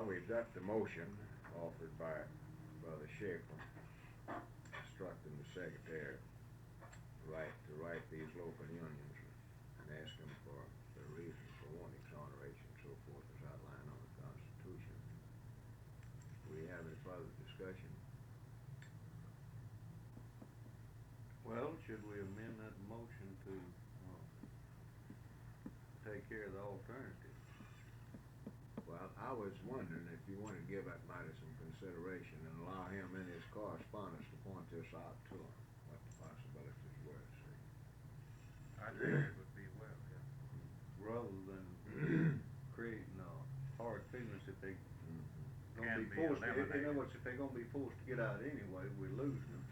Well, we've got the motion offered by Brother Schaefer, instructing the secretary to write these local unions and ask them for their reasons for wanting exoneration and so forth as outlined on the Constitution. Do we have any further discussion? Well, should we amend that motion to take care of the alternative? Well, I was wondering if you want to give that matter some consideration and allow him in his correspondence to point this out to him, what the possibilities were, see. I think it would be well, yeah. Rather than creating hard feelings if they gonna Can be be forced, in other eliminated. words, if they're gonna be forced to get out anyway, we're losing them.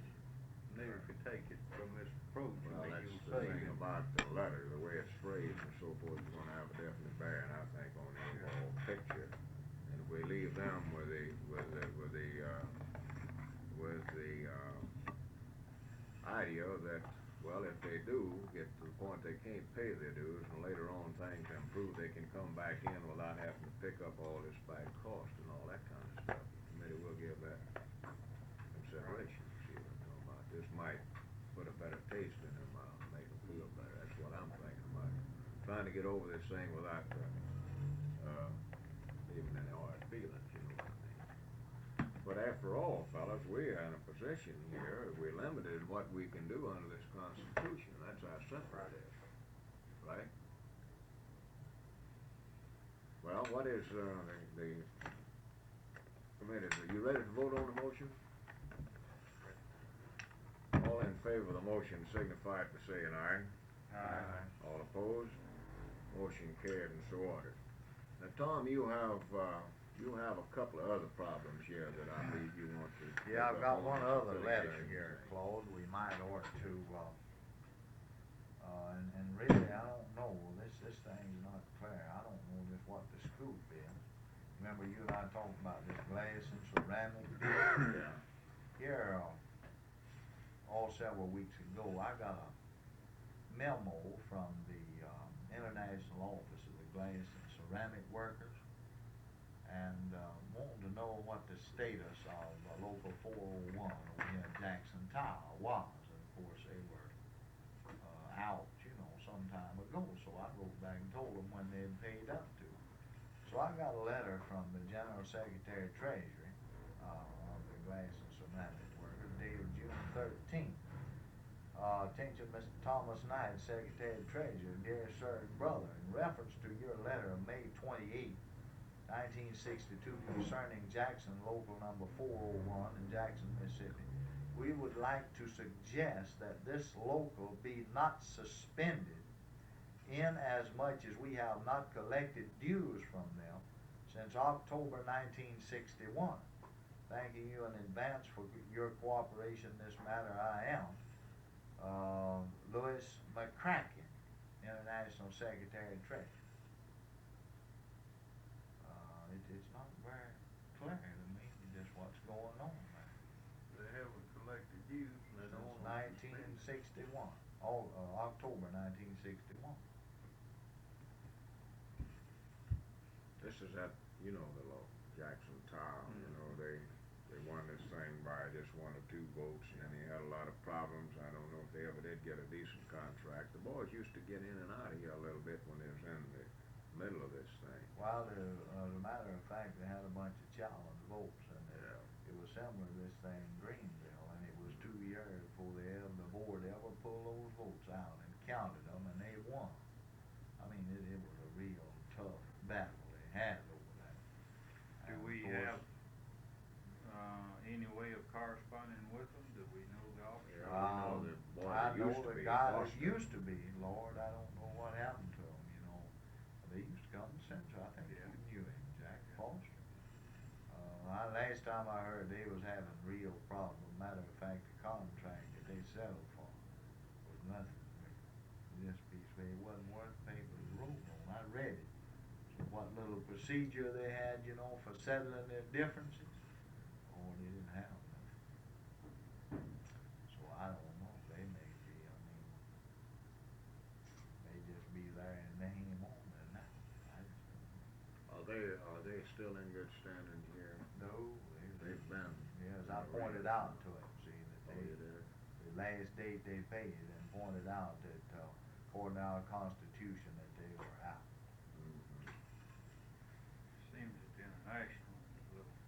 Neither could take it from this approach. Well, and that's you'll the save thing them. about the letter, the way it's phrased and so forth, is gonna have a definite bearing, I think, on the overall picture. And if we leave them with the idea that, well, if they do get to the point they can't pay their dues and later on things improve, they can come back in without having to pick up all this back cost and all that kind of stuff. The committee will give that consideration, see what I'm talking about. This might put a better taste in their mouth and make them feel better. That's what I'm thinking about. Trying to get over this thing without even any hard feelings, you know what I mean. But after all, fellas, we're in a position here, we're limited in what we can do under this Constitution. That's our simple is, right? Well, what is the committee? Are you ready to vote on the motion? All in favor of the motion signify it by saying aye. Aye. All opposed? Motion carried and so ordered. Now, Tom, you have a couple of other problems here that I believe you want to. Yeah, I've got one other letter affiliation. here, Claude, we might ought to, and really, I don't know, this thing's not clear, I don't know just what the scoop is. Remember you and I talked about this glass and ceramic deal? Yeah. Here, several weeks ago, I got a memo from the International Office of the Glass and Ceramic Workers, and wanting to know what the status of Local 401 over here in Jackson Tower was. And of course, they were out, some time ago. So I wrote back and told them when they had paid up to. So I got a letter from the General Secretary of Treasury of the Glass and Ceramic Workers dated June 13th. Attention, Mr. Thomas Knight, Secretary of Treasury, dear sir and brother, in reference to your letter of May 28, 1962, concerning Jackson Local number 401 in Jackson, Mississippi, we would like to suggest that this local be not suspended in as much as we have not collected dues from them since October 1961. Thanking you in advance for your cooperation in this matter, I am Louis McCracken, International Secretary of Treasury. It's not very clear to me just what's going on there. They haven't collected dues and they don't want to spend it. 1961, October 1961. This is at, the law, Jackson Tower, they won this thing by just 1 or 2 votes, and then they had a lot of problems. I don't know if they ever did get a decent contract. The boys used to get in and out of here a little bit when they was in the middle of this thing. Well, as a matter of fact, they had a bunch of challenge votes, and Yeah. it was similar to this thing in Greenville, and it was 2 years before the board ever pulled those votes out and counted them, and they won. I mean, it was a real tough battle they had over that. Do And we of course, have any way of corresponding with them? Do we know the officer? Yeah. I know the boy I that know used to the be guy that Foster. used to be, Lord, I don't know what happened to him, They used to come to Central, I think Yeah. you knew him, Jack Foster. Last time I heard, they was having real problems. Matter of fact, the contract that they settled for was nothing. This piece, it wasn't worth the paper it was wrote on. I read it. So what little procedure they had, for settling their differences, they didn't have none. So I don't know. They may be, may just be there in name only now. I just don't know. Are they still in good standing here? No, They've been. yes, I pointed out to him, see, that Oh, they, you did? the last date they paid, and pointed out that, according to our constitution, that they were out. Mhm. Seems that the international is a little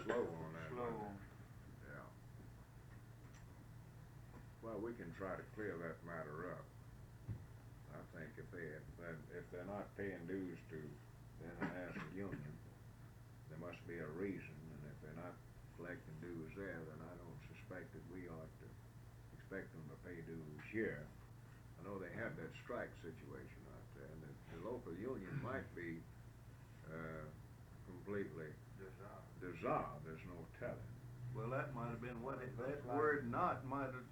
Slow on that slow one. on. Yeah. Well, we can try to clear that matter up. I think if they're not paying dues to the International Union, there must be a reason, and if they're not collecting dues there, then I don't suspect that we ought to expect them to pay dues here. I know they have that strike situation out there, and the local union might be, completely dissolved, there's no telling. Well, that might have been what it, that Looks like- word not might have,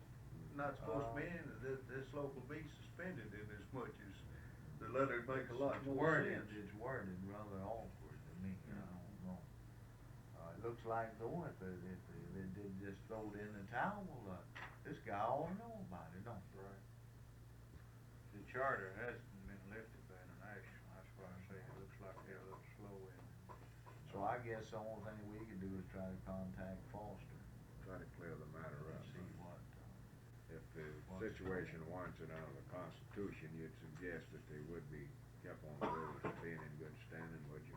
not supposed to be in it, this local be suspended in as much as the letter make a lot It's more worded, sense. it's worded rather awkward to me, I don't know. It looks like though, if they did just throw it in the towel, this guy ought to know about it, don't he? Right. The charter hasn't been lifted by international, that's why I say it looks like they're a little slow in it. So I guess the only thing we can do is try to contact Foster Try to clear the matter and up. see what, If the What's situation warrants it under the Constitution, you'd suggest that they would be kept on the rolls of being in good standing, would you?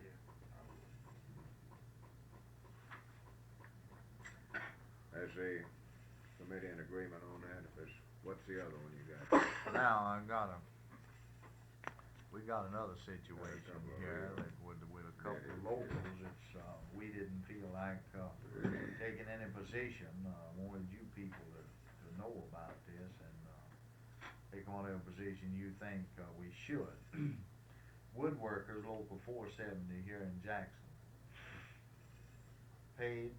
Yeah, I would. As a committee in agreement on that, if it's, what's the other one you got? Now, we got another situation couple of here real- that with a couple of Yeah, locals, it's, we didn't feel like, taking any position, wanted you people to know about this and, take on a position you think, we should. Woodworkers, local 470 here in Jackson, paid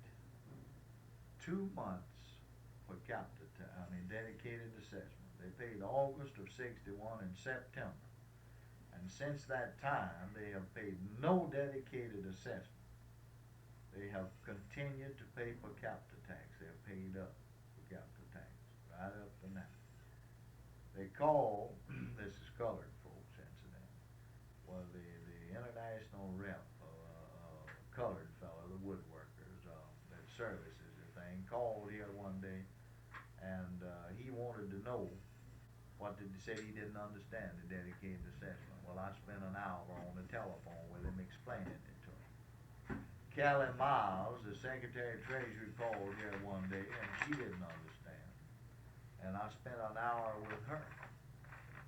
2 months for dedicated assessment. They paid August of '61 and September. And since that time, they have paid no dedicated assessment. They have continued to pay per capita tax. They have paid up per capita tax, right up to now. They call, this is colored folks incidentally, well, the international rep, colored fellow, the woodworkers, that services the thing, called here one day, and, he wanted to know, said he didn't understand the dedicated assessment. Well, I spent an hour on the telephone with him explaining it to him. Kelly Miles, the Secretary of Treasury, called here one day, and she didn't understand. And I spent an hour with her.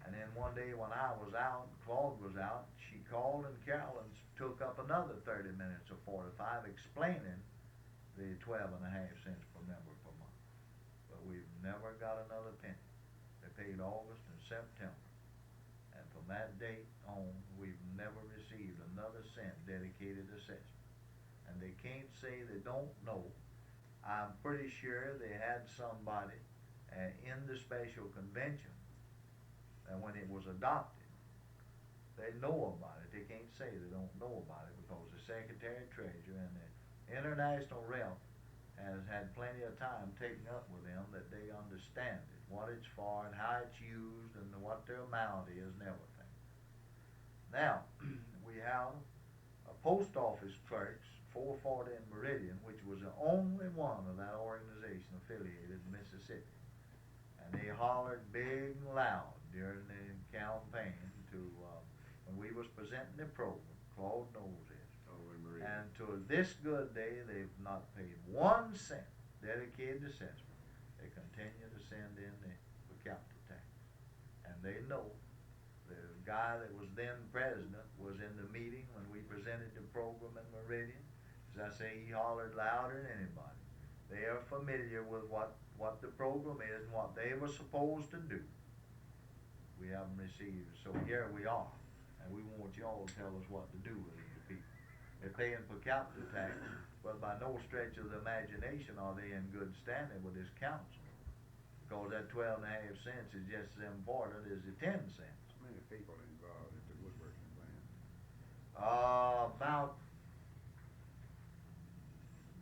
And then one day when I was out, Claude was out, she called and Carolyn took up another 30 minutes or 45 explaining the 12.5 cents per member per month. But we've never got another penny. They paid August and September. And from that date on, we've never received another cent dedicated assessment. And they can't say they don't know. I'm pretty sure they had somebody in the special convention, and when it was adopted, they know about it. They can't say they don't know about it because the Secretary of Treasury and the international rep has had plenty of time taking up with them that they understand it, what it's for and how it's used and what their amount is and everything. Now, we have a post office clerks, 440 in Meridian, which was the only one of that organization affiliated in Mississippi. And they hollered big and loud during the campaign to, when we was presenting the program. Claude knows this. Oh, in Meridian. And to this good day, they've not paid 1 cent dedicated assessment. They continue to send in the per capita tax. And they know the guy that was then president was in the meeting when we presented the program in Meridian. As I say, he hollered louder than anybody. They are familiar with what the program is and what they were supposed to do. We haven't received, so here we are. And we want y'all to tell us what to do with these people. They're paying per capita tax, but by no stretch of the imagination are they in good standing with this council. Because that 12.5 cents is just as important as the 10 cents. How many people involved at the woodworking plant? About,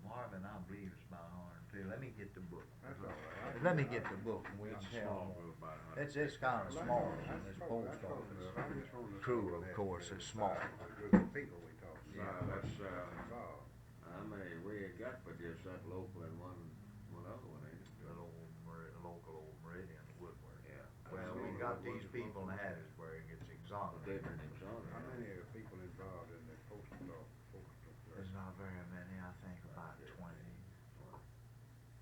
Marvin, I believe it's about 150 here, let me get the book. That's all right. Let me get the book and we It's can a tell small more. group, about 100. It's kinda small in this post I office. just wanted to True, know of that course, the it's small. group of people we talking Yeah, about. that's, Involved. I mean, we ain't got but just that local and one other one, ain't it? Local old Meridian Woodward. Yeah. Well, we got these people in Hattiesburg gets But they've exonerated. been How exonerated. many are people involved in the postal There's not very many, I think about 20.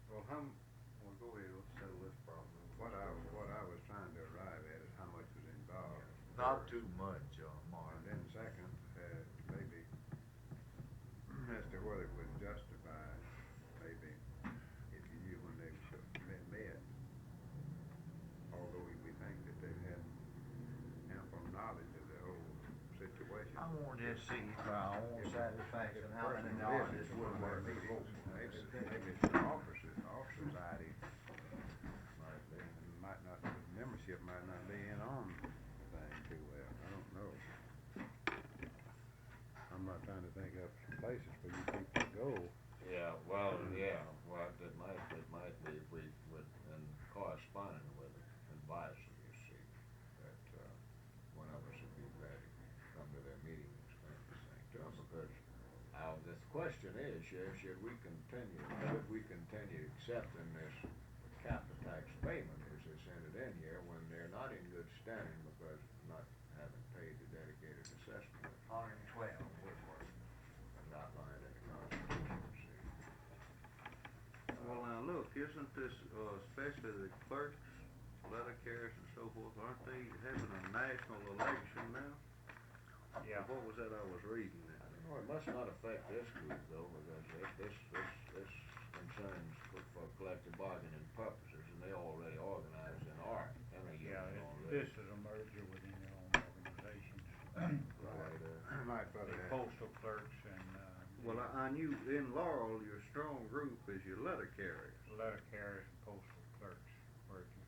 Well, well, go ahead, let's settle this problem. What I was trying to arrive at is how much was involved. Not too much, Mark. And then second, maybe as to whether it would justify, maybe, if you knew when they met, although we think that they've had ample knowledge of the whole situation. I want to just see for our own satisfaction how many knowledge Woodward meetings. Maybe it's an office society, might not, the membership might not be in on the thing too well, I don't know. I'm not trying to think of places for you people to go. Yeah, it might be if we would, and corresponding with advise them, you see, that, one of us would be ready to come to their meeting and explain this thing to them, because, this question is, should we continue accepting this capital tax payment as they sent it in here when they're not in good standing because of not having paid the dedicated assessment 112 Woodward. and outlined in the Constitution, see? Well, now, look, isn't this, especially the clerks, letter carriers and so forth, aren't they having a national election now? Yeah. What was that I was reading there? Well, it must not affect this group though, because this concerns for collective bargaining purposes, and they already organized in ARC, and they Yeah, already. this is a merger within their own organizations. Right, Might better The have. postal clerks and, Well, I knew in Laurel, your strong group is your letter carriers. letter carriers and postal clerks working.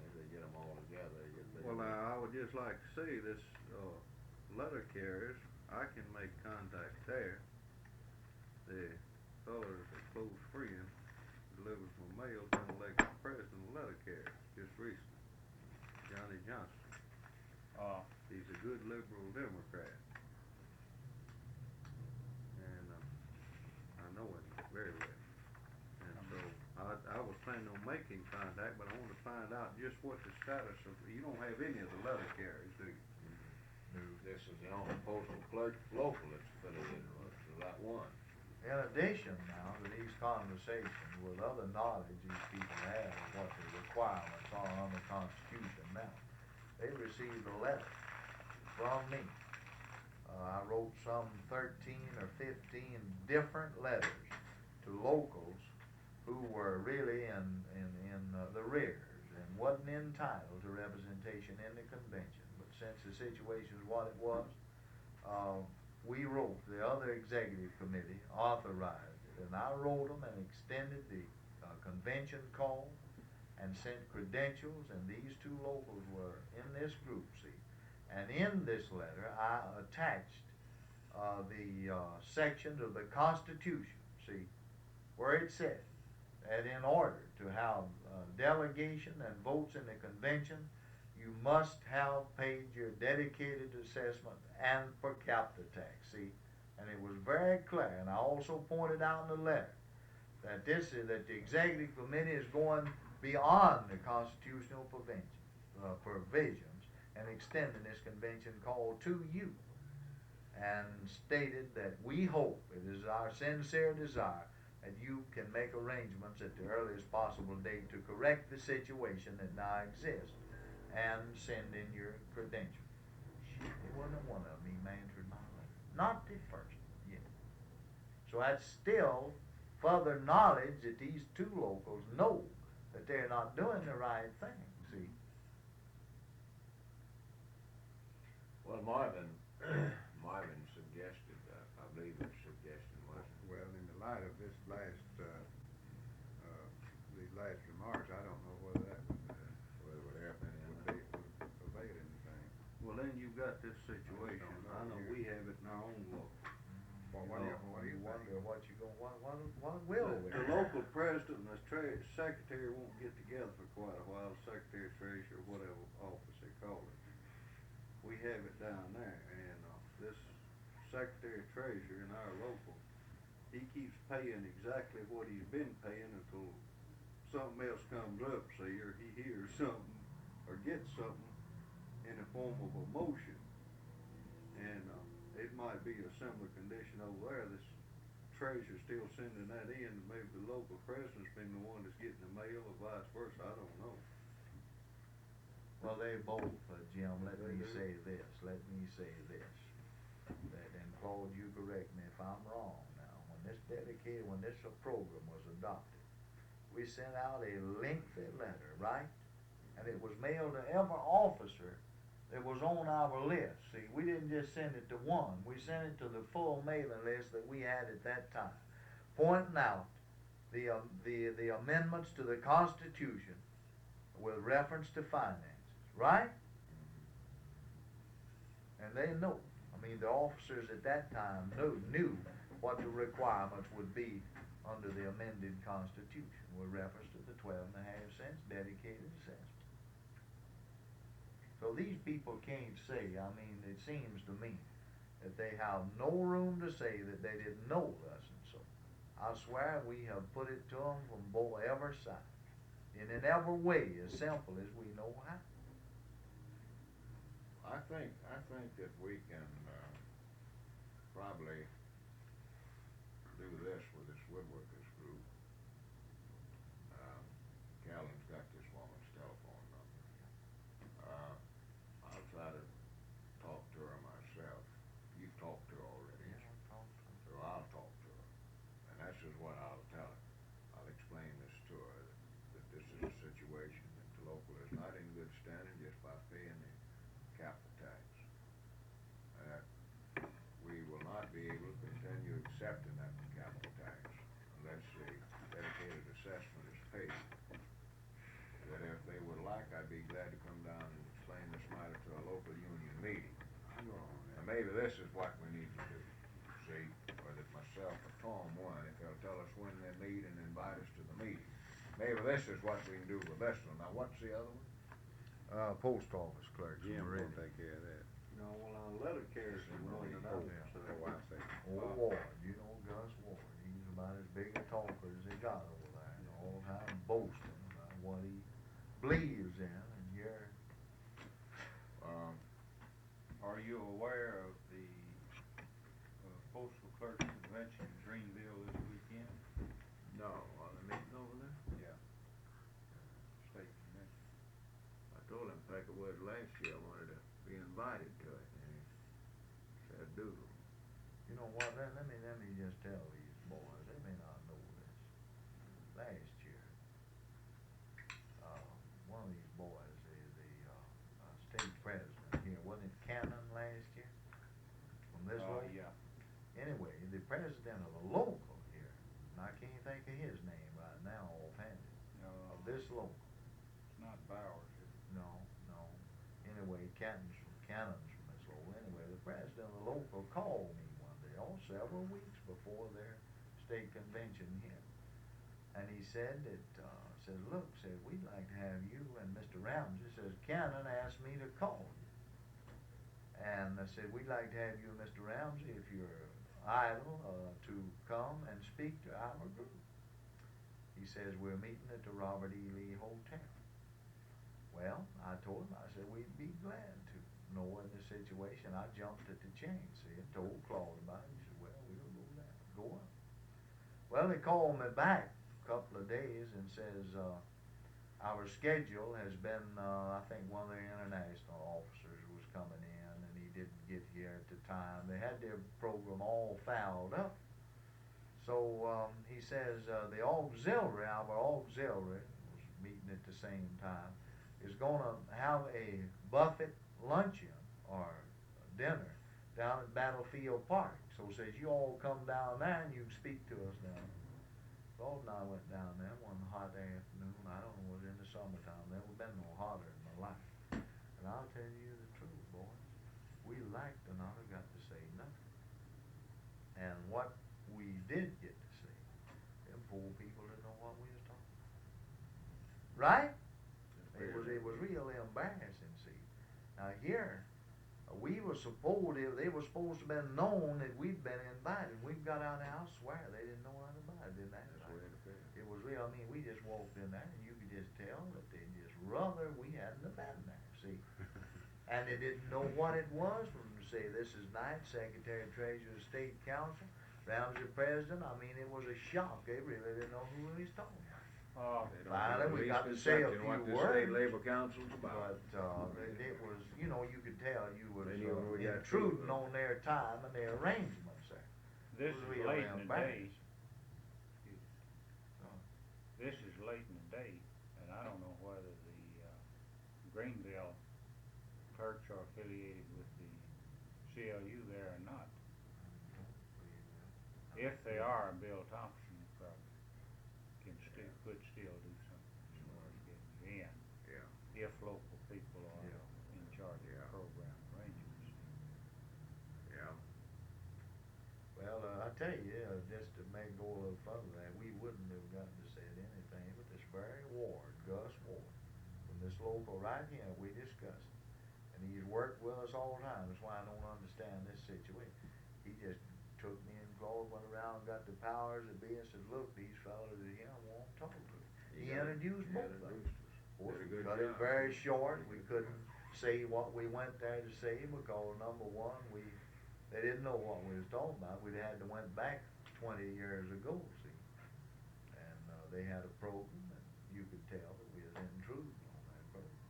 Maybe they get them all together, Well, now, I would just like to see this, letter carriers, I can make contact there. The fellows a close friend, delivers my mail, been elected president of letter carriers just recently, Johnny Johnson. He's a good liberal Democrat. And, I know him very well. And so, I was planning on making contact, but I wanted to find out just what the status of, you don't have any of the letter carriers, do you? This is the only postal clerk local that's affiliated with, so that one. In addition now to these conversations with other knowledge these people have of what the requirements are on the Constitution now, they received a letter from me. I wrote some 13 or 15 different letters to locals who were really in the rears and wasn't entitled to representation in the convention. But since the situation is what it was, we wrote, the other executive committee authorized it, and I wrote them and extended the convention call and sent credentials, and these two locals were in this group, see. And in this letter, I attached the sections of the Constitution, see, where it said that in order to have delegation and votes in the convention, you must have paid your dedicated assessment and per capita tax, see? And it was very clear, and I also pointed out in the letter that that the executive committee is going beyond the constitutional provisions and extending this convention call to you, and stated that we hope, it is our sincere desire, that you can make arrangements at the earliest possible date to correct the situation that now exists and send in your credentials. It wasn't one of them he answered my letter. Not the first one, yet. So that's still further knowledge that these two locals know that they're not doing the right thing, see? Well, Marvin suggested, I believe his suggestion was, Well, in the light of this these last remarks, I don't know whether that whether it would help any. would avail anything. Well, then you've got this situation, I know we have it in our own law. Well, You what do you, know, what do you wonder think? what you gonna, what will we? The local president and the secretary won't get together for quite a while, secretary, treasurer, whatever office they call it. We have it down there, and, this secretary treasurer in our local, he keeps paying exactly what he's been paying until something else comes up, say, or he hears something, or gets something in the form of a motion. And, it might be a similar condition over there, this treasurer's still sending that in, and maybe the local president's been the one that's getting the mail, or vice versa, I don't know. Well, they both, Jim, let They me do. say this, that, and Claude, you correct me if I'm wrong now, when this program was adopted, we sent out a lengthy letter, right? And it was mailed to every officer that was on our list. See, we didn't just send it to one, we sent it to the full mailing list that we had at that time, pointing out the amendments to the Constitution with reference to finances, right? And they know. I mean, the officers at that time knew what the requirements would be under the amended Constitution with reference to the 12.5 cents dedicated assessment. So these people can't say, I mean, it seems to me that they have no room to say that they didn't know thus and so. I swear we have put it to them from every side, and in every way as simple as we know how. I think that we can, probably do this with this woodworkers group. Callan's got this woman's telephone number. I'll try to talk to her myself. You've talked to her already, so I'll talk to her. And that's just what I'll tell her. I'll explain this to her, that this is a situation that the local is not in good standing just by paying the capital tax. We will not be able to continue accepting that capital tax unless the dedicated assessment is paid. That if they would like, I'd be glad to come down and explain this matter to a local union meeting. And maybe this is what we need to do, see, or that myself or Tom one, if they'll tell us when they meet and invite us to the meeting. Maybe this is what we can do with this one. Now, what's the other one? Post office clerk. Jim will take care of that. You know, well, letter carriers is one that I, so. Oh, I see. Old Ward, you know Gus Ward, he's about as big a talker as they got over there, and all the time boasting about what he believes in, and you're, Are you aware of the, postal clerks convention in Greenville this weekend? No, are they meeting over there? Yeah. State convention. I told him Peckerwood last year I wanted to be invited to it, and he said doodle. you know what, let me just tell these boys, they may not know this. Last year, one of these boys, the state president here, wasn't it Cannon last year? From this local? Yeah. Anyway, the president of the local here, and I can't think of his name right now offhanded, of this local. It's not Bowers, is it? No. Anyway, Cannon's from this local. Anyway, the president of the local called me one day, several weeks before their state convention here. And he said that, look, we'd like to have you and Mr. Ramsey. Says, Cannon asked me to call you. And I said, we'd like to have you and Mr. Ramsey, if you're idle, to come and speak to our group. He says, we're meeting at the Robert E. Lee Hotel. Well, I told him, I said, we'd be glad to. Knowing the situation, I jumped at the chance, and told Claude about it. He said, well, we'll go up. Well, they called me back a couple of days and says, our schedule has been, I think one of the international officers was coming in, and he didn't get here at the time. They had their program all fouled up. So he says the auxiliary, our auxiliary, was meeting at the same time, is going to have a buffet luncheon or dinner down at Battlefield Park. So says you all come down there and you can speak to us down there. Claude and I went down there one hot afternoon. I don't know, it was in the summertime. Never been no hotter in my life. And I'll tell you the truth, boys. We like to not have got to say nothing. And what we did get to see, them poor people didn't know what we was talking about. Right? It was real embarrassing, see. Now here, we were supposed, they were supposed to have been known that we'd been invited. We got out there, I swear, they didn't know nothing about it, didn't they? That's the way it appears. It was real, I mean, we just walked in there and you could just tell that they just rather we hadn't have been there, see? And they didn't know what it was, from say, this is Knight, Secretary of Treasury of State Council, Ramsey President, I mean, it was a shock, they really didn't know who he was talking about. They don't Finally, have the we least got to say a conception what few the state words, labor council's about. But, it was, you know, you could tell you was They knew when we got intruding through. on their time and their arrangements there. This Was is real late in the day. embarrassing. This is late in the day, and I don't know whether the, Greenville clerks are affiliated with the CLU there or not. If they are, Bill Thompson probably could still do something as far as getting you in, Yeah, if local people are in charge Yeah. of program arrangements. yeah. Well, I tell you, just to make go a little further that we wouldn't have gotten to say anything, but this very Ward, Gus Ward, from this local right here, we discussed it. And he's worked with us all the time, that's why I don't understand this situation. He just took me and Claude, went around, got the powers that be, and said, look, these fellas are here, I want to talk to them. He introduced both of them. Of course, Did a we good cut it job. very short, we couldn't say what we went there to say, because number one, they didn't know what we was talking about, we'd had to went back 20 years ago, see. And, they had a program, and you could tell that we was intruding on that program.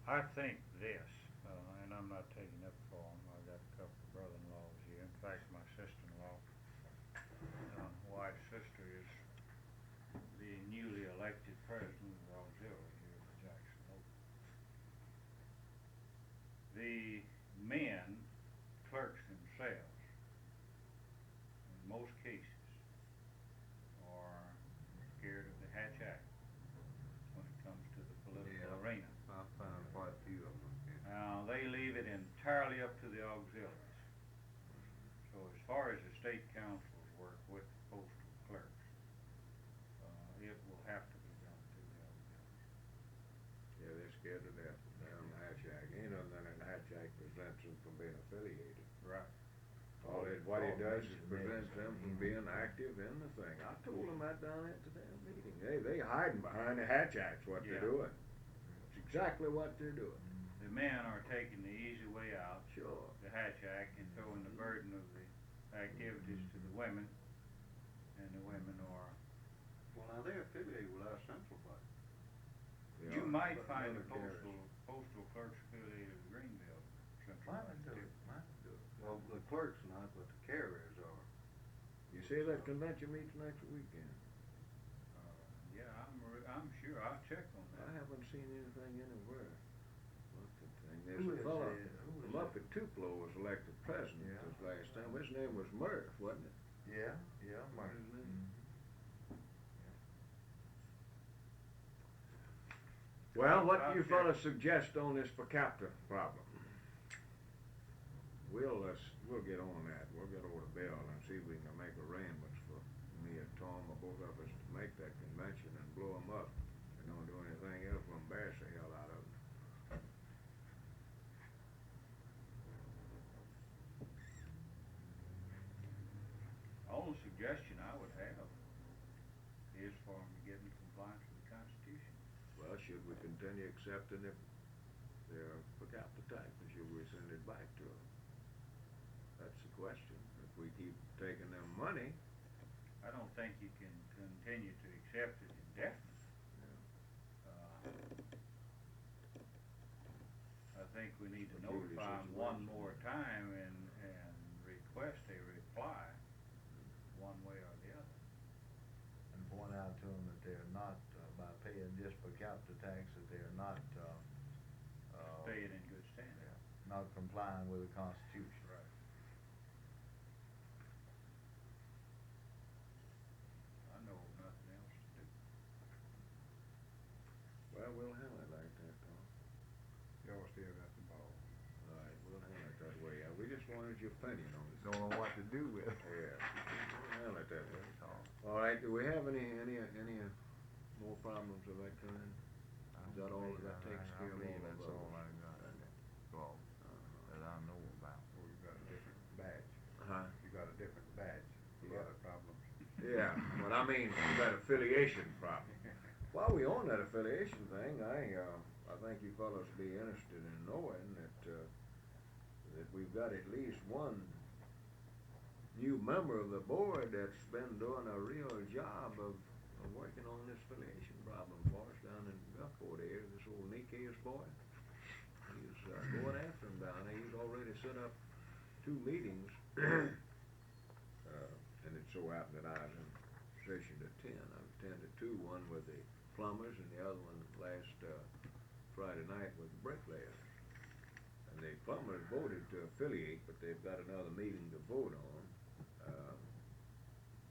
I think this, and I'm not taking up for him, I got a couple of brother-in-laws here, in fact, my sister-in-law, wife's sister is the newly elected president of the auxiliary here in Jackson Hole. The men, clerks themselves, in most cases, are scared of the Hatch Act when it comes to the political Yeah. arena. I found quite a few of them. Now, they leave it entirely up to the auxiliaries. So as far as the state councils work with the postal clerks, it will have to be done through the auxiliaries. Yeah, they're scared to death of the damn Hatch Act. Ain't nothing in the Hatch Act prevents them from being affiliated. Right. What it does is prevents them from being active in the thing. I told them that down at the damn meeting. They hiding behind the Hatch Act's what they're Yeah. doing. It's exactly what they're doing. The men are taking the easy way out, Sure. the Hatch Act, and throwing the burden of the activities to the women, and the women are. Well, now they're affiliated with our central bank. They You are. might but find the letter carriers. postal clerks affiliated with Greenville Central Might Bank do too. it, might do it. Well, the clerks not, but the carriers are. You see that convention meets next weekend? Yeah, I'm sure, I'll check on I that. haven't seen anything anywhere. What the thing, Who there's is a fellow it? Who is from up it? at Tupelo was elected president Yeah. this last time. His name was Murph, wasn't it? Yeah, Mark. Isn't it? Mhm. Well, what do you Okay. fellas suggest on this per capita problem? We'll get on that. We'll get over to Bill and see if we can make arrangements for me and Tom or both of us to make that convention and blow them up. And don't do anything else, we'll embarrass the hell out of them. Only suggestion I would have is for them to get in compliance with the Constitution. Well, should we continue accepting their per capita tax, or should we send it back to them? That's the question. If we keep taking them money, I don't think you can continue to accept it indefinitely. I think we need to It's a beauty notify them one situation. more time and request a reply, one way or the other. And point out to them that they're not, by paying just per capita tax, that they're not, Staying in good standing. not complying with the Constitution. Right. I know of nothing else to do. well, we'll handle it like that, Tom. Y'all still got the ball. All right, we'll handle it that way. We just wanted your opinion on it. Don't know what to do with it. Yeah. Well, let that be. So, All right, do we have any more problems of that kind? Is that all that takes care of all of That's those? all I got, Claude, that I know about. Well, you got a different badge. Huh? You got a different badge, a lot of problems. Yeah, but I mean, that affiliation problem. While we on that affiliation thing, I think you fellows be interested in knowing that we've got at least one new member of the board that's been doing a real job of working on this affiliation problem for us down in Gulfport area. This old Nikkei's boy, he's going after him down there. He's already set up 2 meetings, and it so happened that I was in position to attend. I attended 2, one with the plumbers and the other one last Friday night with the bricklayers. And the plumbers voted to affiliate, but they've got another meeting to vote on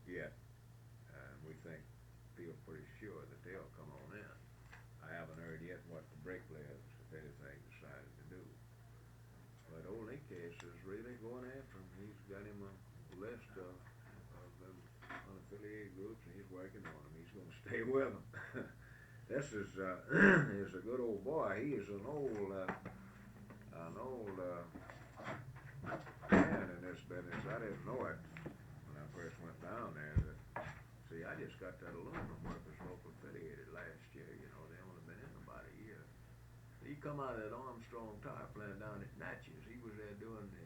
yet. And we feel pretty sure that they'll come on in. I haven't heard yet what the bricklayers, if anything, decided to do. But old Nikkei is really going after him. He's got him a list of them unaffiliated groups, and he's working on them. He's going to stay with them. This is a good old boy. He is an old man in this business. I didn't know it when I first went down there. See, I just got that aluminum workers local affiliated last year. You know, they only been in about a year. He come out of that Armstrong tire plant down at Natchez. He was there doing the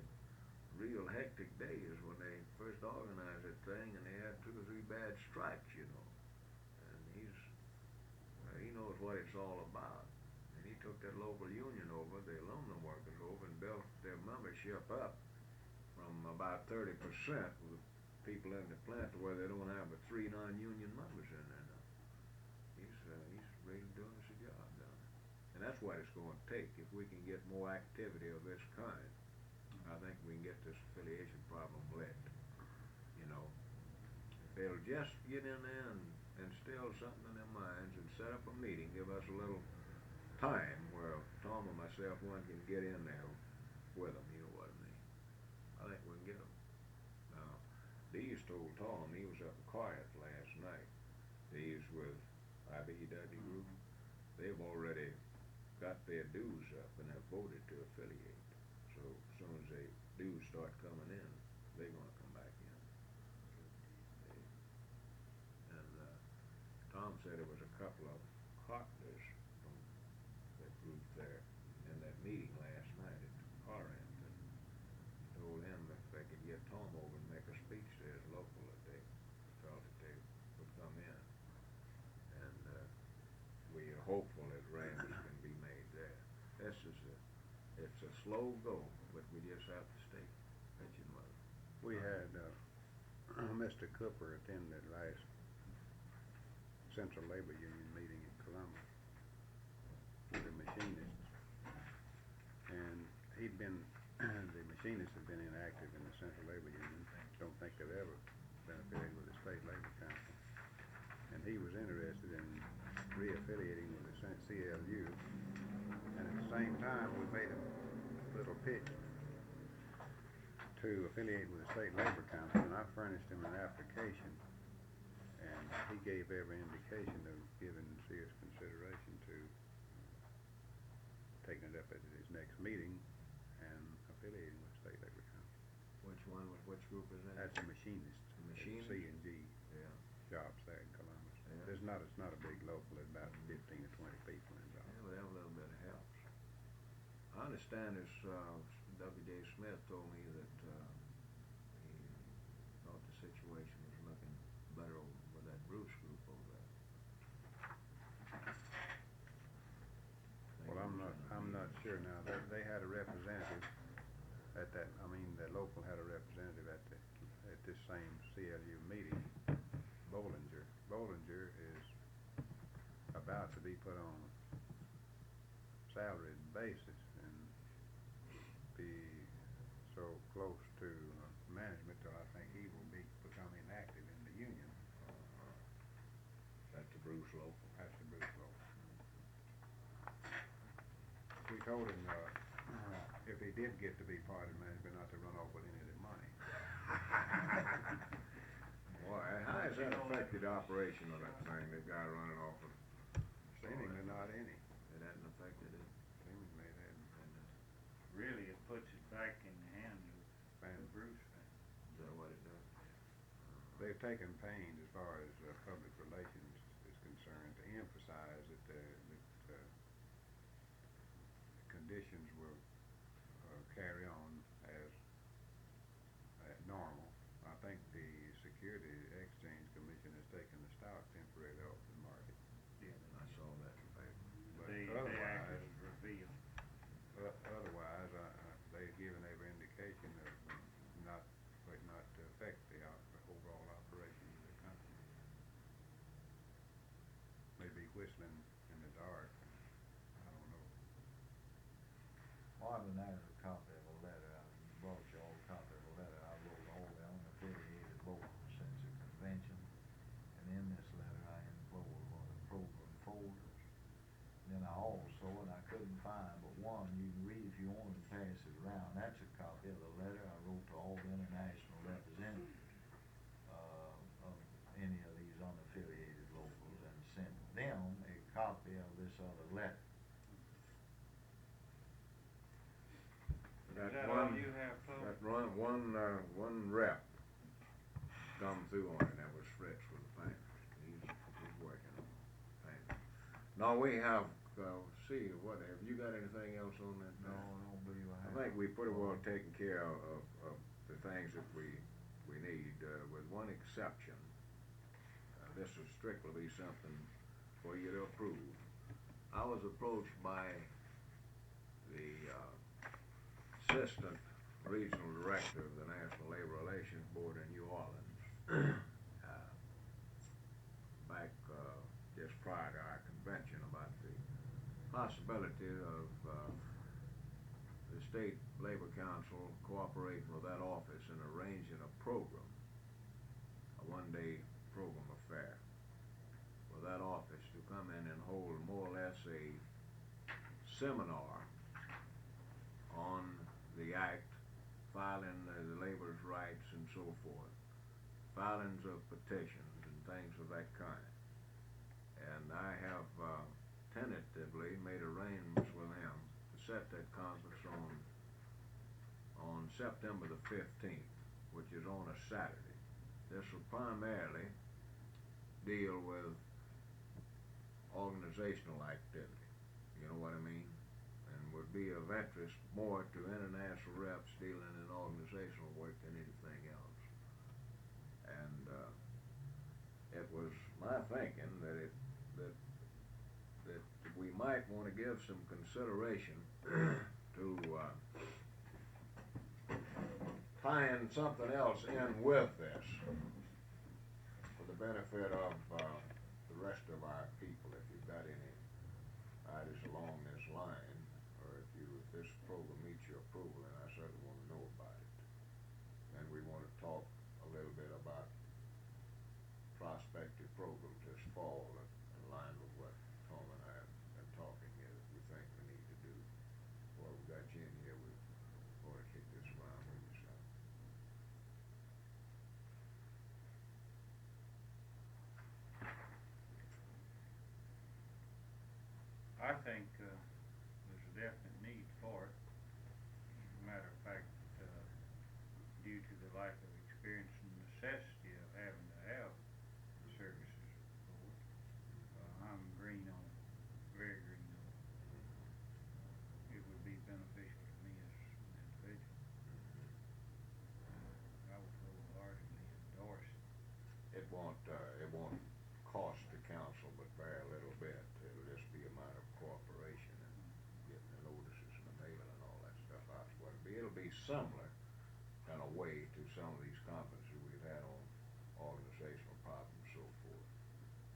real hectic days when they first organized that thing, and they had 2 or 3 bad strikes, you know. And he knows what it's all about. And he took that local union over, the aluminum workers over, and built their membership up from about 30% with people in the plant to where they don't have but 3 non-union members in there now. He's really doing us a job down there. And that's what it's going to take. If we can get more activity of this kind, I think we can get this affiliation problem licked. You know, if they'll just get in there and instill something in their minds and set up a meeting, give us a little time where Tom and myself, one can get in there with them, you know what I mean. I think we can get them. Now, Dees told Tom, he was up in Quiet last night. Dees with IBEW Group. They've already got their dues up and have voted to affiliate. So as soon as they dues start coming in, they're going to come back in. And Tom said there was a couple of partners from that group there in that meeting last night at Corinth, and told him if they could get Tom over and make a speech there as local, that they felt that they would come in. And we are hopeful that Randy can be made there. It's a slow go, but we just have to stay pitching with it. We had, Mr. Cooper attended last Central Labor Union meeting in Columbus with the machinists. And he'd been, the machinists had been inactive in the Central Labor Union. Don't think they've ever been affiliated with the State Labor Council. And he was interested in re-affiliating with the CLU. And at the same time, we made a little pitch to affiliate with the State Labor Council, and I furnished him an application, and he gave every indication of giving serious consideration to taking it up at his next meeting and affiliating with the State Labor Council. Which group is that? That's the machinists. The machinists? C&G Yeah. jobs there in Columbus. Yeah. It's not a big local, there's about 15 or 20 people involved. Yeah, well, that a little bit helps. I understand this, W.J. Smith told me that he thought the situation was looking better with that Bruce group over there. Well, I'm not sure now. They had a representative at that, the local had a representative at this same CLU meeting, Bollinger. Bollinger is about to be put on salaried basis and be so close to management till I think he will become inactive in the union. That's the Bruce local. That's the Bruce local. We told him, if he did get to be party manager, not to run off with any of the money. Boy, how has that affected the operation of that thing, the guy running off with? Seemingly not any. It hasn't affected it, Seemingly it hadn't. and, Really, it puts it back in the hands of And Bruce. is that what it does? they've taken pains as far as public relations is concerned to emphasize that conditions will carry on as normal. I think the Security Exchange Commission has taken the stock temporarily off the market. I saw that in the paper. But The otherwise, act was revealed. otherwise, they've given every indication of not to affect the overall operation of the company. Maybe whistling in the dark, I don't know. Marvin has a copy of a letter, I brought you all a copy of a letter I wrote all the unaffiliated voters since the convention. And in this letter, I enclosed one of the program folders. Then I also, and I couldn't find but one, you can read if you want to pass it around, that's a copy of the letter I wrote to all the international representatives of any of these unaffiliated locals and sent them a copy of this other letter. Is that all you have, Flo? That one rep come through on it, that was Fritz with the painters. He's working on painting. Now we have, see, have you got anything else on that? No, I don't believe I I have. think we pretty well taken care of the things that we need, with one exception. This will strictly be something for you to approve. I was approached by the Assistant Regional Director of the National Labor Relations Board in New Orleans, back just prior to our convention, about the possibility of the State Labor Council cooperating with that office in arranging a program, a one-day program affair, for that office to come in and hold more or less a seminar on the act, filing the labor's rights and so forth, filings of petitions and things of that kind. And I have tentatively made arrangements with him to set that conference on September the 15th, which is on a Saturday. This will primarily deal with organizational activity, you know what I mean? And would be of interest more to international reps dealing in organizational work than anything else. And it was my thinking that we might want to give some consideration to tying something else in with this for the benefit of the rest of our people. If you've got any ideas along this line, or if this program meets your approval, then I certainly want to know about it. And we want to talk a little bit about prospective programs this fall in line with what Tom and I have been talking here that we think we need to do. Before we got you in here, we want to kick this around with you, son. I think there's a definite need for it. As a matter of fact, due to the lack of experience and necessity of having to have the services board, I'm green on it, very green on it. It would be beneficial to me as an individual. I would wholeheartedly endorse it. It won't cost the council but very little bit. It'll just be a matter of cooperation and getting the notices and the mail and all that stuff out. It'll be similar in a way to some of these conferences we've had on organizational problems and so forth.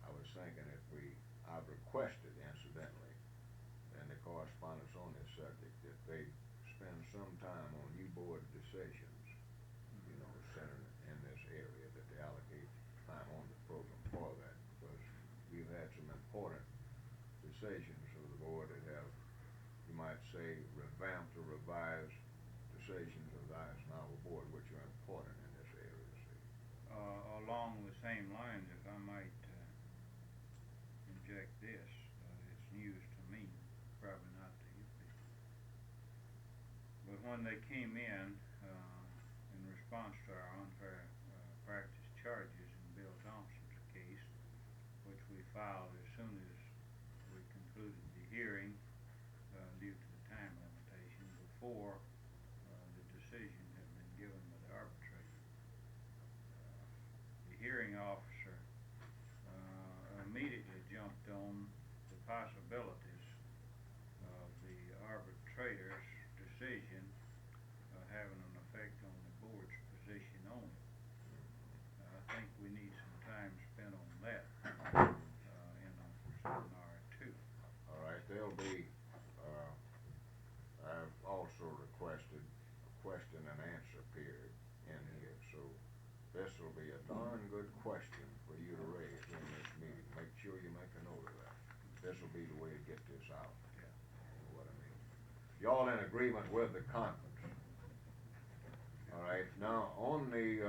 I was thinking I've requested incidentally in the correspondence on this subject that they spend some time on new board decisions, you know, centered in this area, that they allocate time on the program for that, because we've had some important decisions of the board that have, you might say revamped or revised decisions of the Eisenhower Board, which are important in this area, see. Along the same lines, if I might, inject this, it's news to me, probably not to you people. But when they came in response to our unfair, practice charges in Bill Thompson's case, which we filed as soon as we concluded the hearing, due to the time limitation, before, the decision had been given by the arbitrator. The hearing officer, immediately jumped on the possibilities of the arbitrator's decision, having an effect on the board's position on it. I think we need some time spent on that, in a seminar or two. All right, there'll be, I've also requested a question and answer period in here, so this will be a darn good question for you to raise during this meeting. Make sure you make a note of that. This will be the way to get this out. Yeah. You know what I mean? Y'all in agreement with the conference? All right, now, on the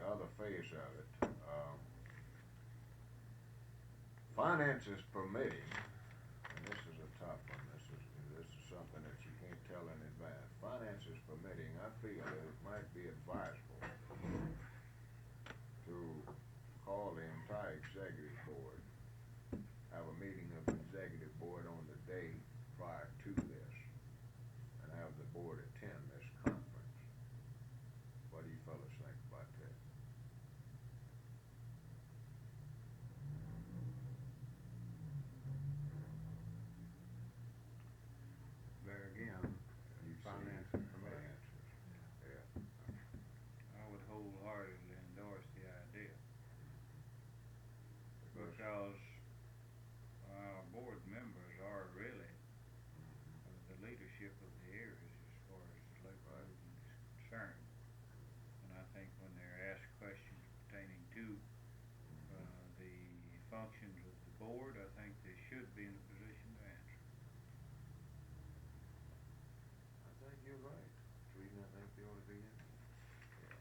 other phase of it, finances permitting, and this is a tough one, this is something that you can't tell in advance. Finances permitting, I feel that it might be advisable to call the entire executive board, have a meeting of the executive board on the day prior to this, and have the board attend this conference. What do you fellas think about that? There again, You see finances permitting. finances. Yeah. I would wholeheartedly endorse the idea, Because because our board members are really the leadership of the areas as far as the local Right. movement is concerned. And I think when they're asked questions pertaining to, the functions of the board, I think they should be in a position to answer. I think you're right. The reason I think they ought to be in. Yeah.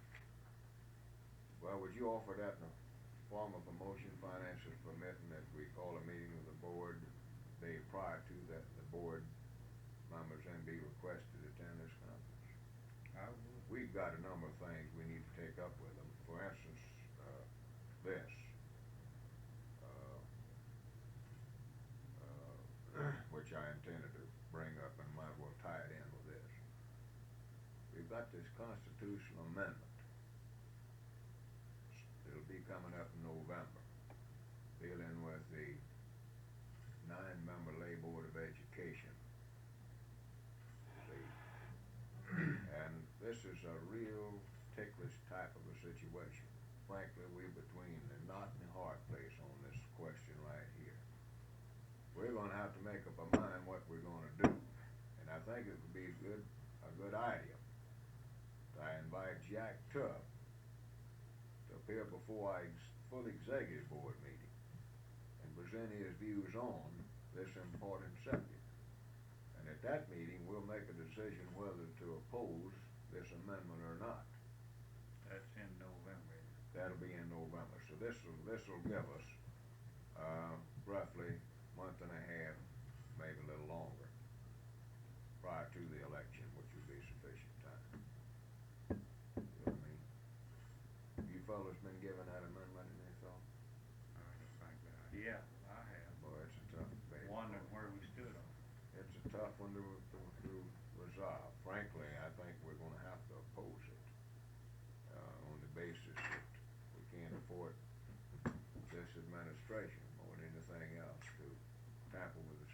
Well, would you offer that in the form of a motion, finances permitting, that we call a meeting of the board the day prior to that, the board members then be requested to attend this conference? I would. We've got a number of things we need to take up with them. For instance, this. Which I intended to bring up and might as well tie it in with this. We've got this constitutional amendment. It'll be coming up in November, dealing with the 9-member Lay Board of Education. See? And this is a real ticklish type of a situation. Frankly, we're between the knot and the hard place on this question right here. We're gonna have to make up our mind what we're gonna do. And I think it would be a good idea to invite Jack Tubb to appear before our full executive board meeting and present his views on this important subject. And at that meeting, we'll make a decision whether to oppose this amendment or not. That's in November. That'll be in November. So this'll give us, roughly month and a half, maybe a little longer, prior to the election, which would be sufficient time. You know what I mean? You fellas been given that amendment any thought? I just think that. Yeah, I have. Boy, it's a tough debate. Wondering where we stood on it. It's a tough one to resolve. Frankly, I think we're gonna have to oppose it, on the basis that we can't afford this administration more than anything else to tamper with the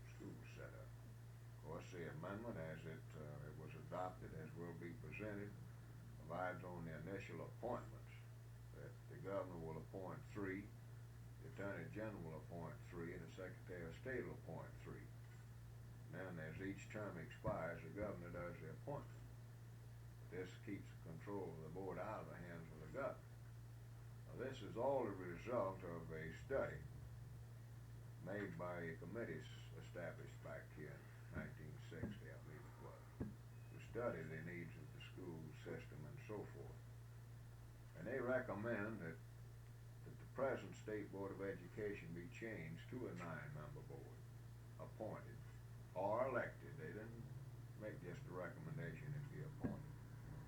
school setup. Of course, the amendment as it was adopted, as will be presented, provides on the initial appointments that the governor will appoint 3, the attorney general will appoint 3, and the secretary of state will appoint 3. Then as each term expires, the governor does the appointment. This keeps control of the board out of the hands of the governor. Now, this is all the result of a study made by a committee established back here in study the needs of the school system and so forth. And they recommend that the present State Board of Education be changed to a 9-member board, appointed or elected. They didn't make just a recommendation and be appointed.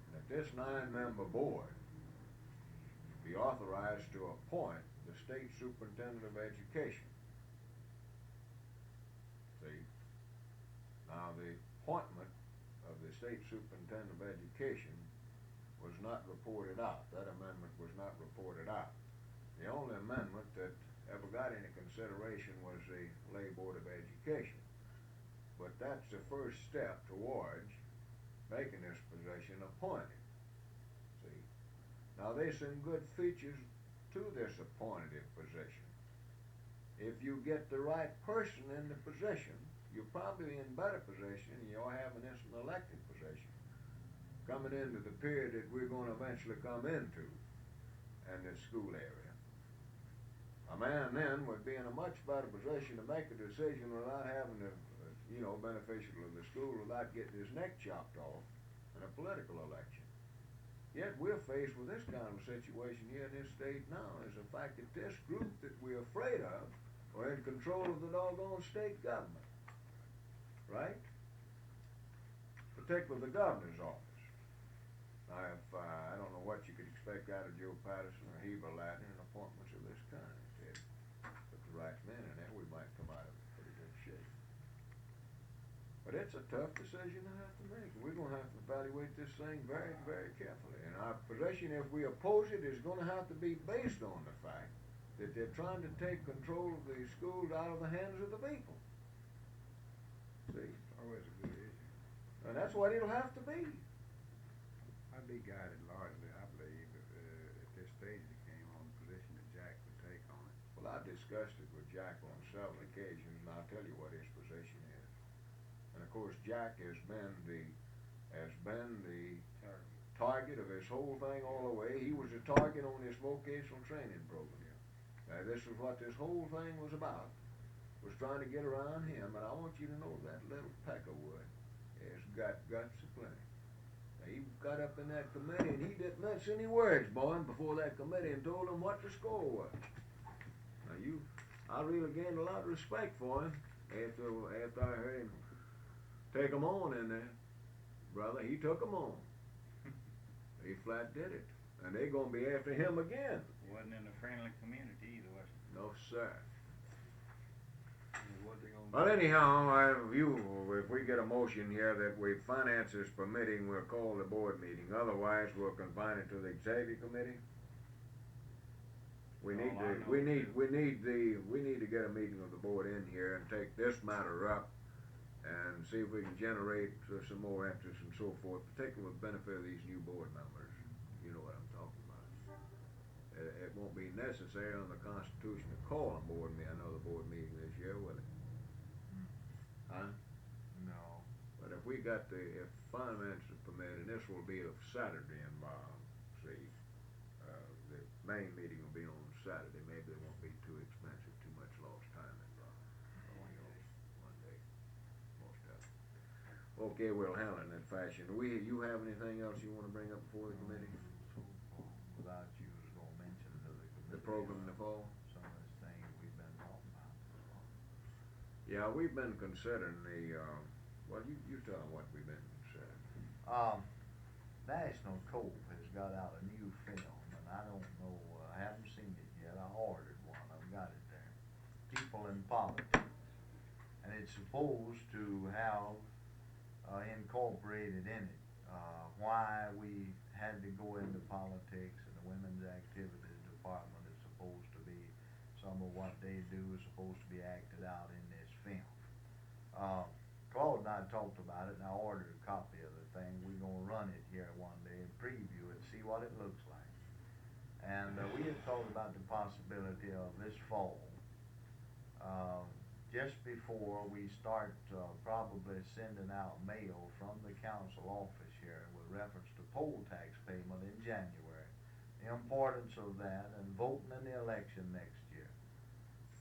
And that this 9-member board be authorized to appoint the State Superintendent of Education. See? Now, the appointment of the State Superintendent of Education was not reported out. That amendment was not reported out. The only amendment that ever got any consideration was the Lay Board of Education. But that's the first step towards making this position appointed. See? Now, there's some good features to this appointed position. If you get the right person in the position, you're probably in better position than you're having this an elected position. Coming into the period that we're going to eventually come into in this school area. A man then would be in a much better position to make a decision without having to, beneficial of the school, without getting his neck chopped off in a political election. Yet we're faced with this kind of situation here in this state now, is the fact that this group that we're afraid of are in control of the doggone state government. Right? Particularly the governor's office. Now, if, I don't know what you could expect out of Joe Patterson or Heber Latin in appointments of this kind. If they put the right men in there, we might come out of pretty good shape. But it's a tough decision to have to make. We're going to have to evaluate this thing very, very carefully. And our position, if we oppose it, is going to have to be based on the fact that they're trying to take control of the schools out of the hands of the people. See? It's always a good issue. And that's what it'll have to be. I'd be guided largely, I believe, at this stage it came on the position that Jack would take on it. Well, I've discussed it with Jack on several occasions, and I'll tell you what his position is. And of course, Jack has been the target of this whole thing all the way. He was a target on this vocational training program. This is what this whole thing was about, was trying to get around him. And I want you to know that little Peckerwood has got guts aplenty. Now, he got up in that committee and he didn't mince any words, boy, before that committee and told him what the score was. Now, I really gained a lot of respect for him after I heard him take him on in there. Brother, he took him on. He flat did it. And they're going to be after him again. Wasn't in a friendly community either, was it? No, sir. What they gonna Well, anyhow, if we get a motion here that we finances permitting, we'll call the board meeting. Otherwise, we'll confine it to the Xavier Committee. We need to get a meeting of the board in here and take this matter up and see if we can generate some more interest and so forth, particularly with the benefit of these new board members. You know what I'm talking about. It won't be necessary on the Constitution to call another board meeting this year, will it? Huh? No. But if finances permit, and this will be a Saturday involved, see, the main meeting will be on Saturday. Maybe it won't be too expensive, too much lost time involved. One day, most of it. Okay, we'll handle it in that fashion. You have anything else you want to bring up before the committee? Without you was gonna mention to the committee. The program in the fall? Some of the things we've been talking about. Yeah, we've been considering you tell them what we've been considering. National Cope has got out a new film, and I don't know, I haven't seen it yet. I ordered one, I've got it there. People in Politics. And it's supposed to have incorporated in it why we had to go into politics, and the Women's Activities Department is supposed to be, some of what they do is supposed to be acted out in this film. Claude and I talked about it, and I ordered a copy of the thing. We're gonna run it here one day and preview it, see what it looks like. And we had thought about the possibility of this fall, just before we start probably sending out mail from the council office here with reference to poll tax payment in January, the importance of that, and voting in the election next year.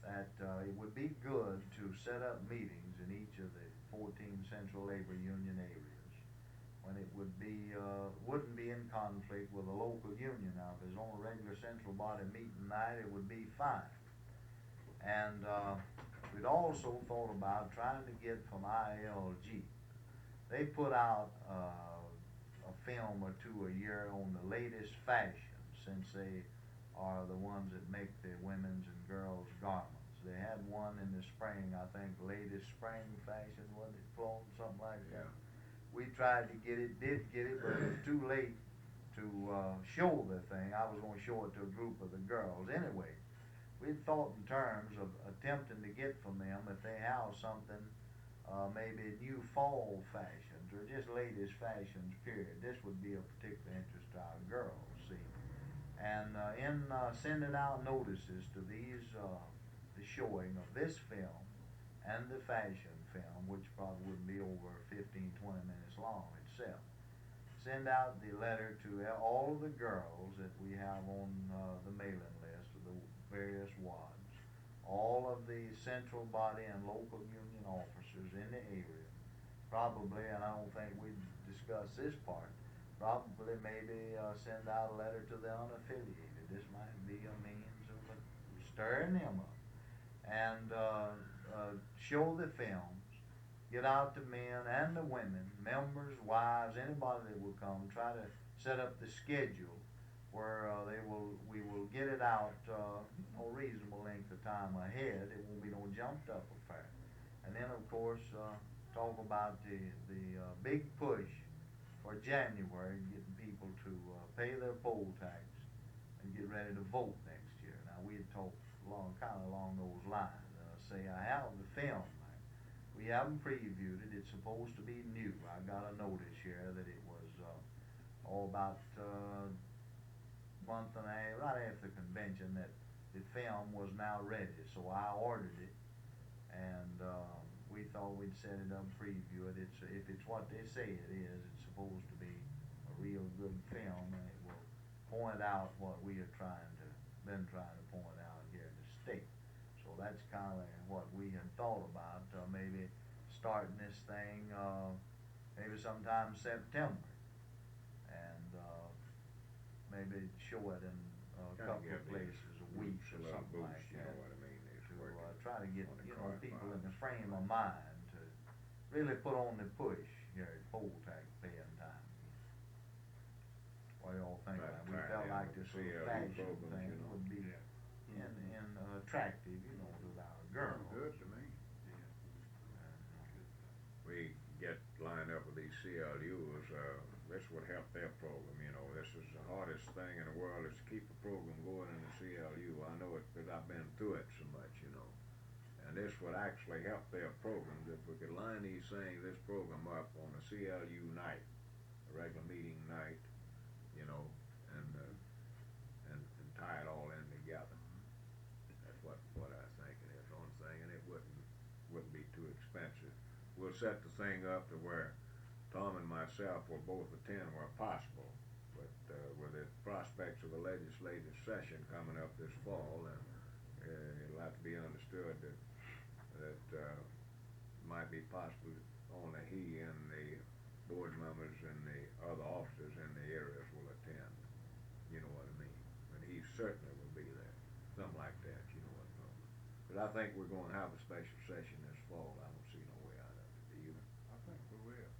That it would be good to set up meetings in each of the 14 central labor union areas when it would be, wouldn't be in conflict with a local union. Now, if it's on a regular central body meeting night, it would be fine. And, we'd also thought about trying to get from ILG. They put out, a film or two a year on the latest fashion, since they are the ones that make the women's and girls' garments. They had one in the spring, I think, latest spring fashion, wasn't it, Floyd, something like that? We tried to get it, did get it, but it was too late to, show the thing. I was gonna show it to a group of the girls. Anyway, we thought in terms of attempting to get from them, if they have something, maybe new fall fashions, or just latest fashions, period. This would be of particular interest to our girls, see. And, in, sending out notices to these, the showing of this film and the fashion film, which probably wouldn't be over 15-20 minutes long itself. Send out the letter to all of the girls that we have on, the mailing list of the various wards, all of the central body and local union officers in the area, probably, and I don't think we discussed this part, probably maybe, send out a letter to the unaffiliated. This might be a means of stirring them up. And, show the films, get out the men and the women, members, wives, anybody that will come, try to set up the schedule where, we will get it out, a reasonable length of time ahead. It won't be no jumped up affair. And then, of course, talk about the big push for January, getting people to, pay their poll tax and get ready to vote next year. Now, we had talked kinda along those lines. Say, I have the film. We haven't previewed it. It's supposed to be new. I got a notice here that it was, about, month and a half, right after the convention, that the film was now ready. So I ordered it, and, we thought we'd set it up, preview it. If it's what they say it is, it's supposed to be a real good film, and it will point out what we are been trying to point out here in the state. So that's kinda what we had thought about, maybe starting this thing, maybe sometime September. And, maybe show it in a Kinda couple give of these places a week groups a or little something boost, like you that. know what I mean, it's To, working try to get, on the people in the correspondence. frame of mind to really put on the push here at poll tax paying time. What do y'all think Right, about it? We right, felt yeah, like with this the little CLU fashion programs, thing you know. would be attractive, you know, to our girls. Sounds good to me. We get lined up with these CLUs, this would help their program, you know. This is the hardest thing in the world, is to keep a program going in the CLU. I know it because I've been through it so much, you know. And this would actually help their programs if we could line this program up on a CLU night, a regular meeting night, you know, and tie it all in together. That's what I think it is, on thing, and it wouldn't be too expensive. We'll set the thing up to where Tom and myself will both attend where possible, but, with the prospects of a legislative session coming up this fall, and, it'll have to be understood that, might be possible only he and the board members and the other officers in the areas will attend, you know what I mean? But he certainly will be there, something like that, you know what I mean? But I think we're gonna have a special session this fall. I don't see no way out of it, do you? I think we will.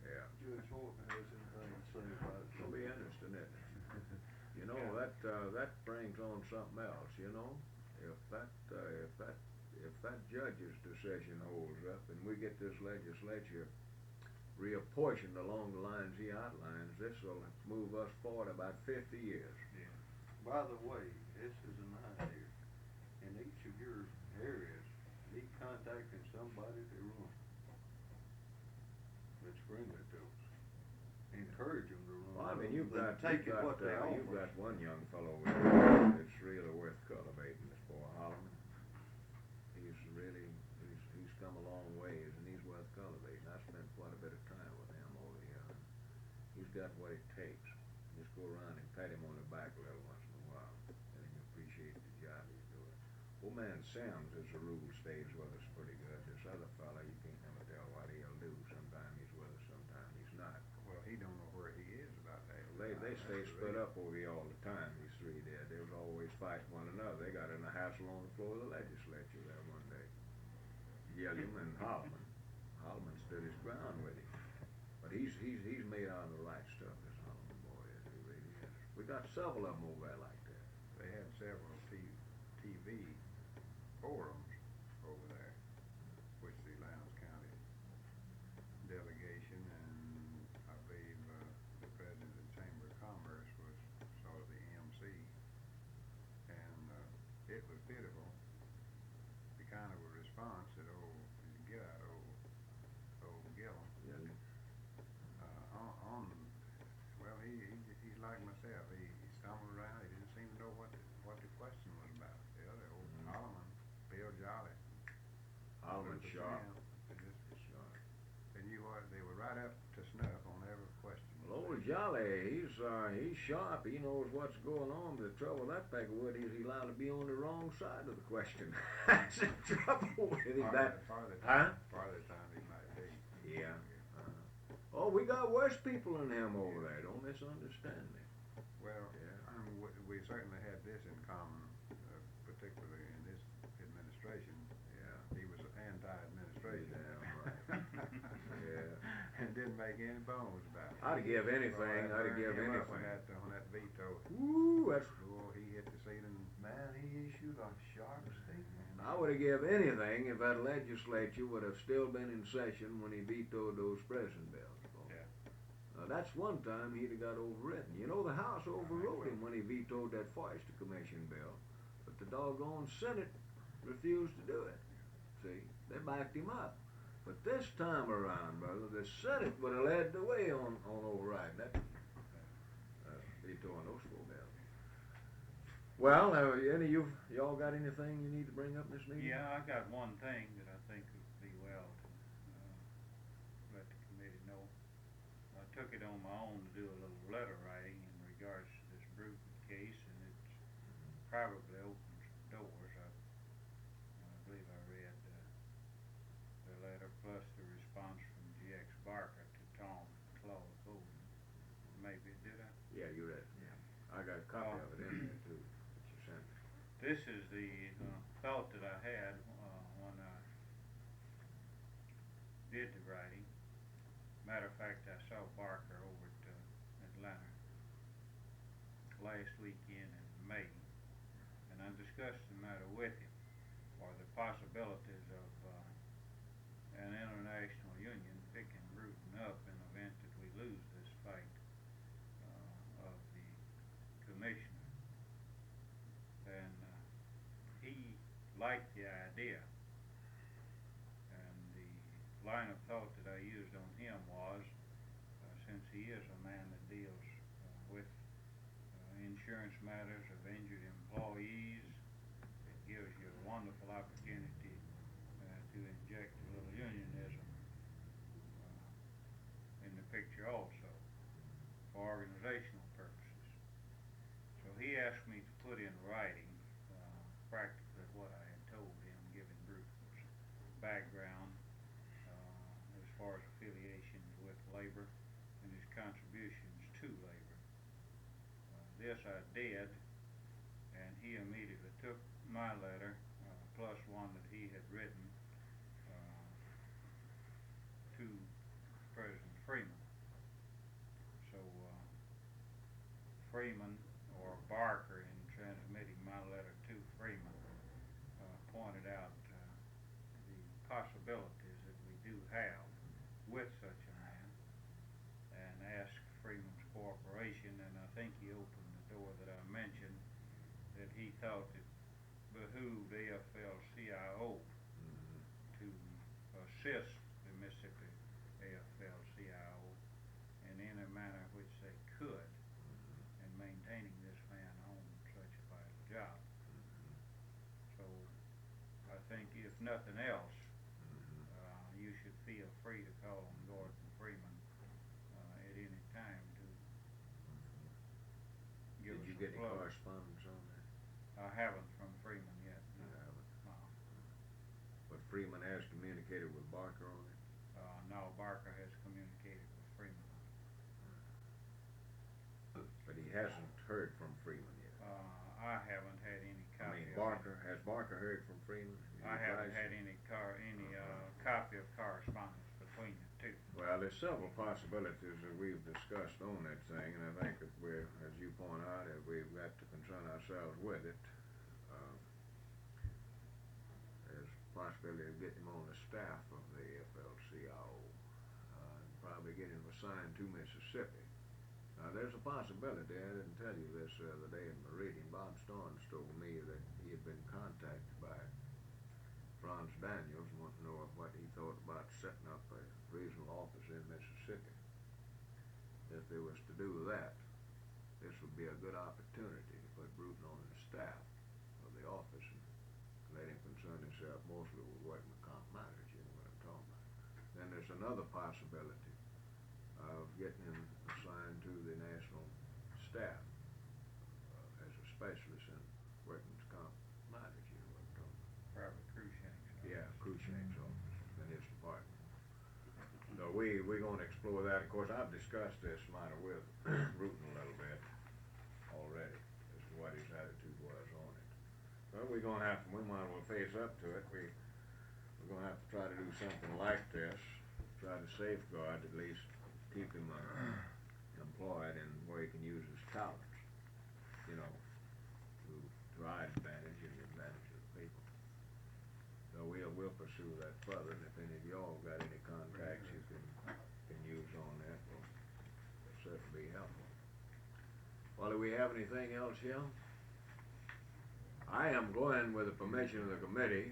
Yeah. Judge Horton has anything to say about it. It'll be interesting, isn't it? You know, that brings on something else, you know? If that judge's decision holds up and we get this legislature reapportioned along the lines he outlines, this will move us forward about 50 years. By the way, this is an idea. In each of your areas, be contacting somebody to run. That's friendly to us. Encourage them to run. Well, I mean, you've Then got what they offer. one young fellow with you that's really worth cultivating, this boy Holloman. He's come a long ways, and he's worth cultivating. I spent quite a bit of time with him over here. He's got what it takes. Just go around and pat him on the back a little once in a while, and he appreciate the job he's doing. Old man Sims, as a rule, stays with us pretty good. This other fella, you can't never tell what he'll do. Sometimes he's with us, sometimes They split up over here all the time, these three did. They was always fighting one another. They got in a hassle on the floor of the legislature there one day. Gilliam and Holloman. Holloman stood his ground with him. But he's made out of the right stuff, this Holloman boy is, he really is. We got several of them over there like that. They had several TV forums over there, which the Lowndes County delegation and I believe, the president of the Chamber of Commerce was sort of the MC. And, it was pitiful, the kind of a response that you get out of old Gillum. Yeah. Well, he's like myself, he stumbled around, he didn't seem to know what the question was about. The other old Holloman, Bill Jolly. Holloman Luther sharp. Sam, they just- Sharp. They knew what, they were right up to snuff on every question. Well, old Jolly, he's sharp. He knows what's going on. But the trouble with that peck of wood is he's allowed to be on the wrong side of the question. That's the trouble with him. Farther Huh? time he might be. Yeah. Oh, we got worse people than him over there. Don't misunderstand me. Well, Yeah. we certainly had this in common, particularly in this administration. Yeah. He was anti-administration. Damn right. Yeah. And didn't make any bones about it. I'd give anything. Well, that I'd give burned him up anything. when that veto, Woo, that's. he hit the ceiling. Man, he issued a sharp statement. I would have give anything if that legislature would have still been in session when he vetoed those prison bills. Yeah. That's one time he'd have got overridden. You know, the House overrode him when he vetoed that Forester Commission bill, but the doggone Senate refused to do it. See, they backed him up. But this time around, brother, the Senate would have led the way on overriding that, vetoing those four bills. Well, any of y'all got anything you need to bring up in this meeting? Yeah, I got one thing that I think would be well to, let the committee know. I took it on my own to do a little letter writing in regards to this Bruton case, and it's probably opened some doors. I believe I read, the letter plus the response from G.X. Barker to Tom Claude Bowden. Maybe, did I? Yeah, you read it. Yeah. I got a copy of it in there too, that you sent me. This is the thought that I had when I did the writing. Matter of fact, I saw Barker over at Atlanta last weekend in May, and I discussed the matter with him, or the possibilities of an international union picking Bruton up in the event that we lose this fight of the commissioner. And he liked the idea, and the line of thought that I used on him was, since he is a man that deals with insurance matters of injured employees, it gives you a wonderful opportunity to inject a little unionism in the picture also, for organizational purposes. So he asked me to put in writing practically what I had told him, given Bruton's background as far as affiliations with labor and his contributions to labor. This I did, and he immediately took my letter, plus one that he had written to President Freeman. So Freeman, or Barker, in transmitting my letter to Freeman, pointed out the possibilities that we do have with such a man, and asked Freeman's cooperation, and I think he opened the door that I mentioned, that he thought it behooved AFL-CIO to assist the Mississippi AFL-CIO in any manner which they could in maintaining this man on such a vital job. So I think if nothing else, you should feel free to call on Gordon Freeman at any time to give Did us you a get any plug. correspondence on that? I haven't from Freeman yet. You haven't. No. But Freeman has communicated with Barker on it? No, Barker has communicated with Freeman. But he hasn't heard from Freeman yet. I haven't had any I copy mean, of it. has Barker heard from Freeman? I haven't Advised had him? any copy of correspondence between the two. Well, there's several possibilities that we've discussed on that thing, and I think that we're, as you point out, that we've got to concern ourselves with it. There's possibility of getting him on the staff of the AFL-CIO, and probably getting him assigned to Mississippi. Now, there's a possibility, I didn't tell you this the other day in my reading, Bob Starnes told me that he had been contacted by Franz Daniels and wanted to know what he thought about setting up a regional office in Mississippi. If they was to do that, this would be a good opportunity to put Bruton on the staff of the office and let him concern himself mostly with working with comp matters, you know what I'm talking about. Then there's another possibility of getting him assigned to the national staff as a specialist in working with comp matters, you know what I'm talking about. Probably Cruikshank's. Yeah, Cruikshank's office in his department. So we're gonna explore that. Of course, I've discussed this matter with Bruton a little bit already, as to what his attitude was on it. Well, we might as well face up to it. We're gonna have to try to do something like this, try to safeguard, at least keep him employed and where he can use his talents, you know, to our advantage and the advantage of the people. So we'll pursue that further, and if any of y'all got any contacts you can use on that, will certainly be helpful. Well, do we have anything else here? I am going with the permission of the committee,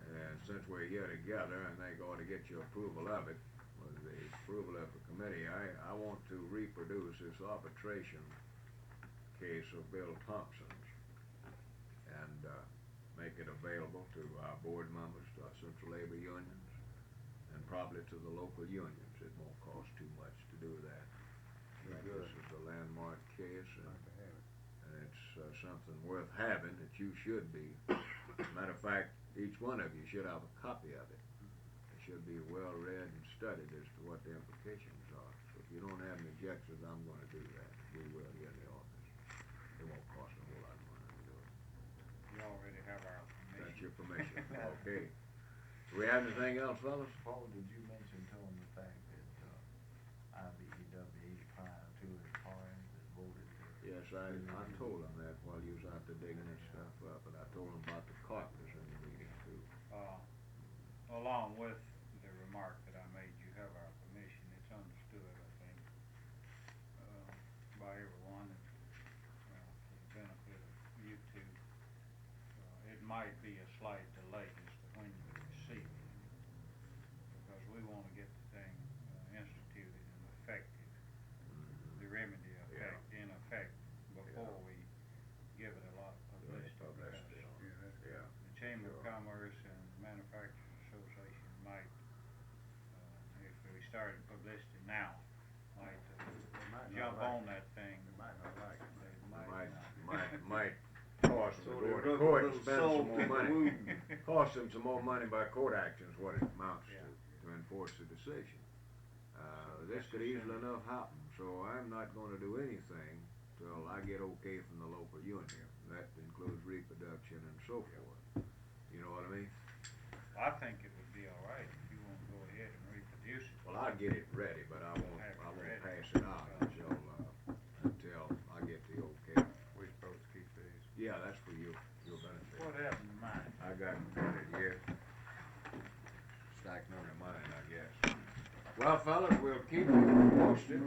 and since we're here together, I think I ought to get your approval of it. With the approval of the committee, I want to reproduce this arbitration case of Bill Thompson's and make it available to our board members, to our central labor unions, and probably to the local unions. It won't cost too much to do that. I think this is a landmark case, and it's something worth having that you should be. As a matter of fact, each one of you should have a copy of it. It should be well read and studied as to what the implications are. So if you don't have any objections, I'm going to do that. We will here in the office. It won't cost a whole lot of money to do it. You already have our permission. That's your permission. Okay. Do we have anything else, fellas? Paul, did you mention to him the fact that, IBEW 85 and Torrens has voted to? Yes, I told him that while you was out there digging that stuff up, and I told him about the carpenters in the meeting too. Along with the remark that I made, you have our permission. It's understood, I think, by everyone, and for the benefit of you two. It might be a slight delay as to when you receive it, because we want to get the thing instituted and effective, the remedy in effect, before we give it a lot of publicity. Publicity on it. Yeah. The Chamber of Commerce and Manufacturers Association might, if we started publicity now, might jump on that thing. They might not like it. They Might cost them to go to court and spend some more money. Cost them some more money by court action is what it amounts to enforce the decision. This could easily enough happen, so I'm not gonna do anything till I get okay from the local union. That includes reproduction and so forth. You know what I mean? I think it would be all right if you want to go ahead and reproduce it. Well, I'll get it ready, but I won't ready. pass it out until I get the okay. We supposed to keep these. Yeah, that's for your benefit. What happened to mine? I got it here. Stacking on the mine, I guess. Well, fellas, we'll keep you posted.